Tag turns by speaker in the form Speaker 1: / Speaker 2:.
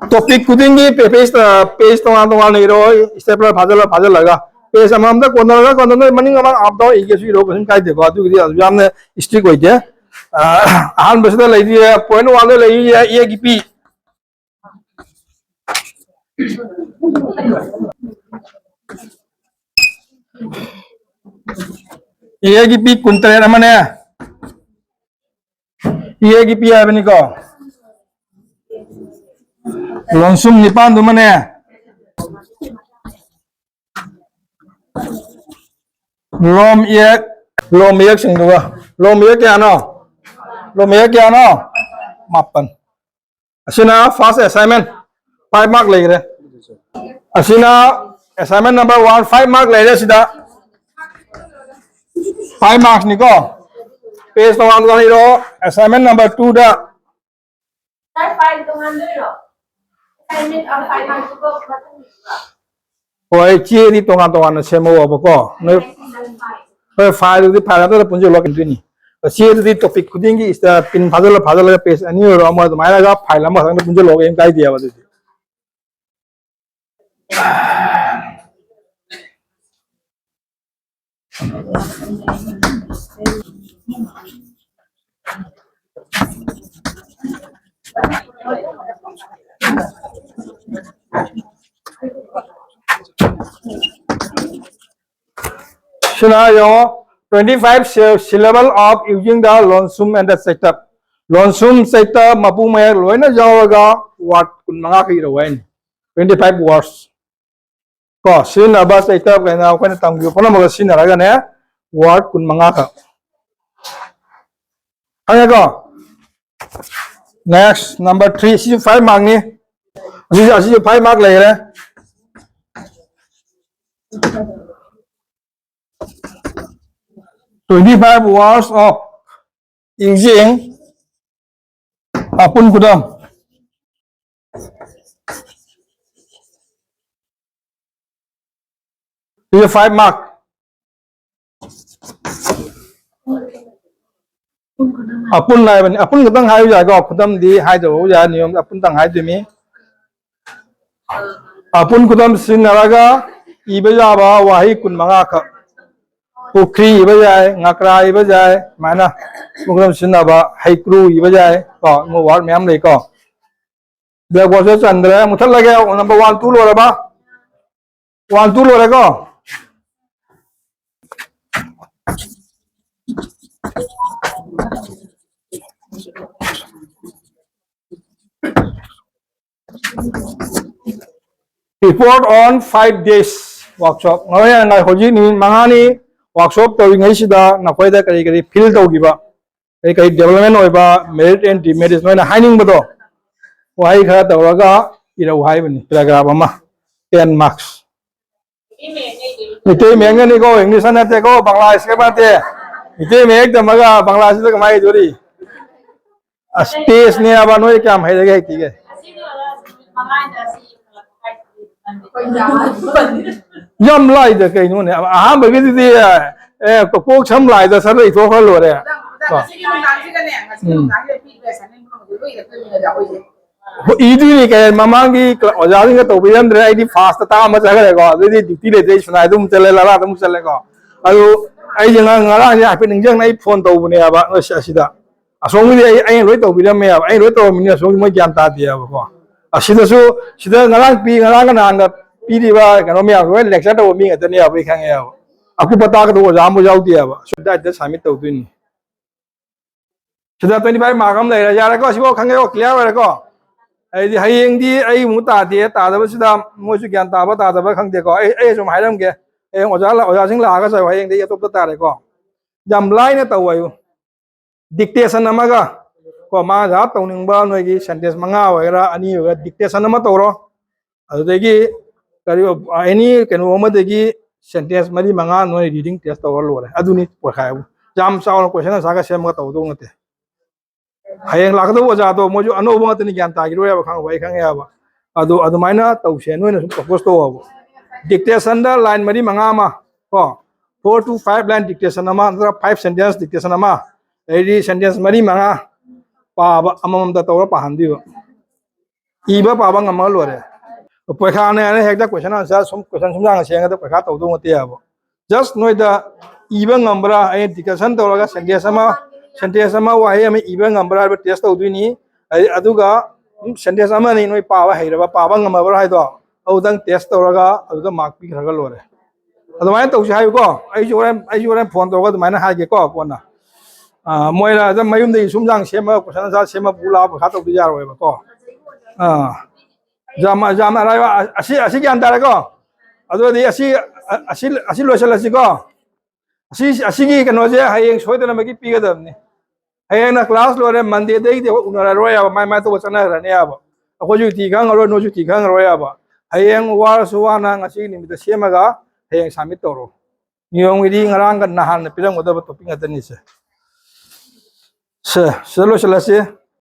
Speaker 1: topic kudingi page tong ni ro stapler phajal laga page amam da konda maning amang up down igesi ro kasin kai de ko adu gi jamne strict hoite ahan besda lai di point 1 le lai ye gi p ye gi p kuntre ramane ye gi p abani ko lonsum nipan du mane lom yek sing duwa lom yek kya no mapan asina first assignment 5 mark legre asina assignment number 1 5 mark legre sida 5 marks ni ko page tong ni ro assignment number 2 da
Speaker 2: 5 tong ro assignment of 5 marks ko
Speaker 1: Oi, chia di tongan semo apa ko? Oi, file di file tu punjul log itu ni. Chia di topik kudingi ista pin phajal page ani ro amar tu maya ga file amar sang punjul log em kai dia batu. Scenario 25 syllable of using the lonsum and the setup. Lonsum setup mapu Mayek loina jawaga word kun manga ki rawain 25 words. Ko sin aba setup kana ko na tangyu pona maga sin araga ne word kun manga ka. Anya ko. Next number 3 si 5 mark ni. Asi 5 mark lai re. 25 words of using apun kudam. This is 5 mark. Apun lai ban apun kudang hai ja ko kudam di hai jo ja niyom apun tang hai demi. Apun kudam sin naraga ibe ja ba wahi kun manga ka. Pukri iba jai, ngakra iba jai, mana mukram sinaba, haikru iba jai, ko mo war mem le ko. Dia gua chandra muthal lage number 1 2 lo ba. 1 2 lo le ko. Report on 5 days workshop. Ngai ngai hoji ni mangani workshop tawing ai sida na khoida kari fill tawgiba kari development oiba merit and demerit noina hining bado wai kha tawraga ira wai bani paragraph ama 10 marks Meetei Mayek ni ko English na te ko Bangla ke bate Meetei Mayek tamaga Bangla se kamai dori space ne aba noi kam hai dege ti ge yam lai de kai nu ne aham ba gi di ko ko cham lai da sa rei tho kha lo re idi ni kai mamangi ojari ga to biram re id fast ta ma cha ga ko di duty le dei sunai dum chale la la dum chale ko alu ai janga ngara ya pe ning jang nai phone to bu ne aba asida asong ni ai loi to biram me aba ai loi to mi ne asong mo gyam ta dia ba ko asida su sida ngara pi ngara ga nan ga pi di ba ka no me aba lecture to mi ga ne aba khang ya aku pata ka do jam mo jau dia ba so that submit to du ni sida 25 mark lai ya ra ko sibo khang ga clear ra ko ai di hayeng di ai mu ta de ta da ba sida mo su gyam ta ba khang de ko ai so mai ram ge ai oja sing la ga sa hayeng de ya top ta re ko jam lai ne to wa dictation amaga ko ma ja to ning ba noi gi sentence manga waira ani ga dictation ama to ro adegi kari any kenu ama degi sentence mari manga noi reading test to lo re aduni po khai jam saw question sa ga sem ga to do ngate hayeng la ga do ja to mo ju ano bo ngate ni gyam ta gi ro ya ba khang wai khang ya ba adu maina to se noi na propose to wa dictation da line mari manga ma ko 4 to 5 line dictation ama 5 sentence dictation ama ai sentence mari manga pa amam da to pa han di iba pabang ngamal lore poikha ne ane hekda question answer question sumjang senga da poikha tawdu ngote abo just noida iba ngambra ai dikashan tawraga sentence sama wahi ame iba ngambra ba test tawdu ni ai aduga sentence ama ni noi pawa hairaba paba ngamabra haido awdang test tawraga aduga mark pi kharaga lore adumai tawsi hayu ko ai joran phone tawga adumai haige ko pona moira da mayum de sumjang sema question answer sema bula ba kha tawdu yaroi ba ko jama raiwa asi gyan dara ko ado di asi losalasi ko asi gi kano je hayeng soidana magi pigadamni hayeng na class lore monday dei de unara roya mai to chana rane aba akoju ti gang ro no ju ti gang roya ba hayeng war suwana ngasi ni de semaga hayeng submit toro niyong wi ngarang kan nahan pirang oda topic ngatani se losalasi